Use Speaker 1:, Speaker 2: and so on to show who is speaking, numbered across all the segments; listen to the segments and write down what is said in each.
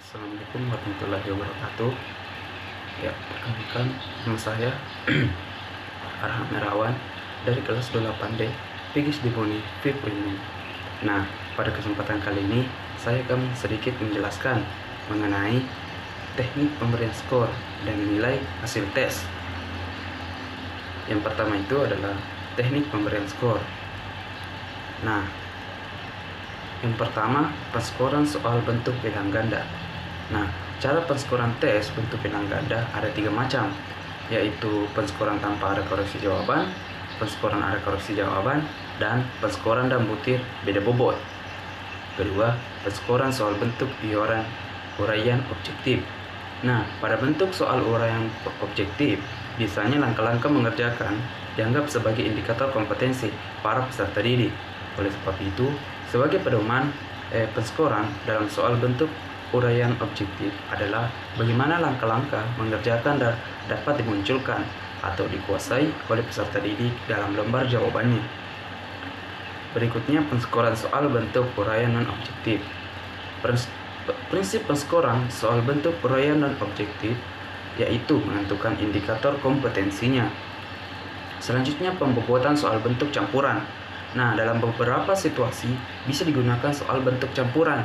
Speaker 1: Assalamualaikum warahmatullahi wabarakatuh. Ya, perkenalkan nama saya Arham Merawan dari kelas 28D Pigis Diboni VIP Premium. Nah, pada kesempatan kali ini saya akan sedikit menjelaskan mengenai teknik pemberian skor dan nilai hasil tes. Yang pertama itu adalah teknik pemberian skor. Nah, yang pertama, penskoran soal bentuk bilang ganda. Nah, cara penskoran tes bentuk bilang ganda ada 3 macam, yaitu penskoran tanpa ada koreksi jawaban, penskoran ada koreksi jawaban, dan penskoran dan butir beda bobot. Kedua, penskoran soal bentuk uraian objektif. Nah, pada bentuk soal uraian objektif, biasanya langkah-langkah mengerjakan dianggap sebagai indikator kompetensi para peserta didik. Oleh sebab itu, sebagai pedoman penskoran dalam soal bentuk uraian objektif adalah bagaimana langkah-langkah mengerjakan dapat dimunculkan atau dikuasai oleh peserta didik dalam lembar jawabannya. Berikutnya, penskoran soal bentuk uraian non-objektif. Prinsip penskoran soal bentuk uraian non-objektif yaitu menentukan indikator kompetensinya. Selanjutnya, pembobotan soal bentuk campuran. Nah, dalam beberapa situasi bisa digunakan soal bentuk campuran,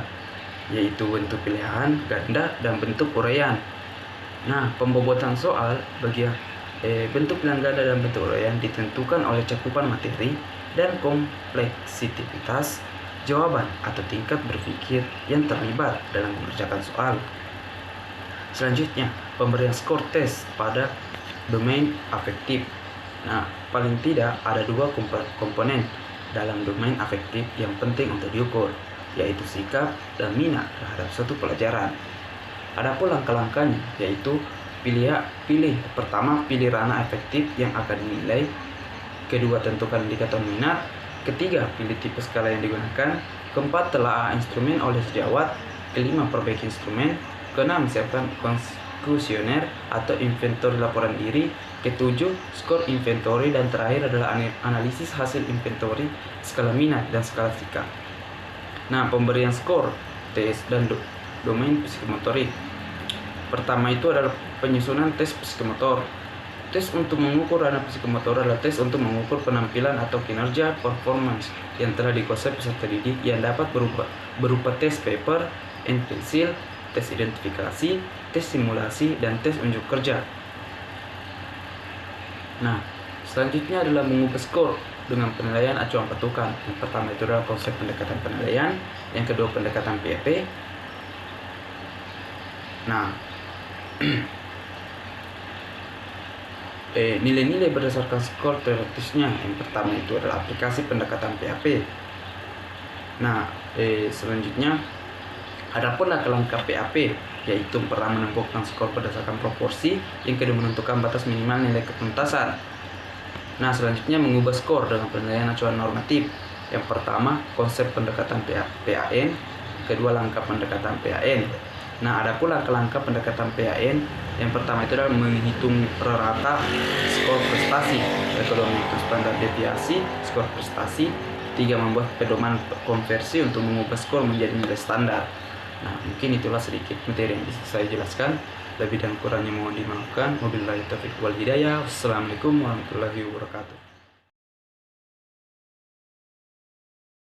Speaker 1: yaitu bentuk pilihan, ganda, dan bentuk uraian. Nah, pembobotan soal bagian bentuk pilihan ganda dan bentuk uraian ditentukan oleh cakupan materi dan kompleksitas jawaban atau tingkat berpikir yang terlibat dalam mengerjakan soal. Selanjutnya, pemberian skor tes pada domain afektif. Nah, paling tidak ada 2 komponen dalam domain afektif yang penting untuk diukur, yaitu sikap dan minat terhadap suatu pelajaran. Adapun langkah-langkahnya yaitu pertama, pilih ranah efektif yang akan dinilai. Kedua, tentukan indikator minat. Ketiga, pilih tipe skala yang digunakan. Keempat, telaah instrumen oleh sejawat. Kelima, perbaiki instrumen. Keenam, siapkan kuesioner atau inventory laporan diri. Ketujuh, skor inventory. Dan terakhir adalah analisis hasil inventory, skala minat, dan skala sikap. Nah, pemberian skor tes dan domain psikomotorik. Pertama itu adalah penyusunan tes psikomotor. Tes untuk mengukur ranah psikomotor adalah tes untuk mengukur penampilan atau kinerja performance yang telah dikuasai peserta didik, yang dapat berupa tes paper and pensil, tes identifikasi, tes simulasi, dan tes unjuk kerja. Nah, selanjutnya adalah mengubah skor dengan penilaian acuan patukan. Yang pertama itu adalah konsep pendekatan penilaian, yang kedua pendekatan PAP. Nah, nilai-nilai berdasarkan skor teoritisnya, yang pertama itu adalah aplikasi pendekatan PAP. Nah, selanjutnya adapun langkah-langkah PAP, yaitu pertama menentukan skor berdasarkan proporsi, yang kedua menentukan batas minimal nilai ketuntasan. Nah, selanjutnya mengubah skor dengan penilaian acuan normatif. Yang pertama, konsep pendekatan PAN, kedua langkah pendekatan PAN. Nah, adapun langkah-langkah pendekatan PAN, yang pertama itu adalah menghitung rata skor prestasi, yang kedua menghitung standar deviasi skor prestasi, tiga membuat pedoman konversi untuk mengubah skor menjadi nilai standar. Nah, mungkin itulah sedikit materi yang bisa saya jelaskan. Lebih dan kurangnya mohon dimaafkan. Wabillahi taufiq wal hidayah. Wassalamualaikum warahmatullahi wabarakatuh.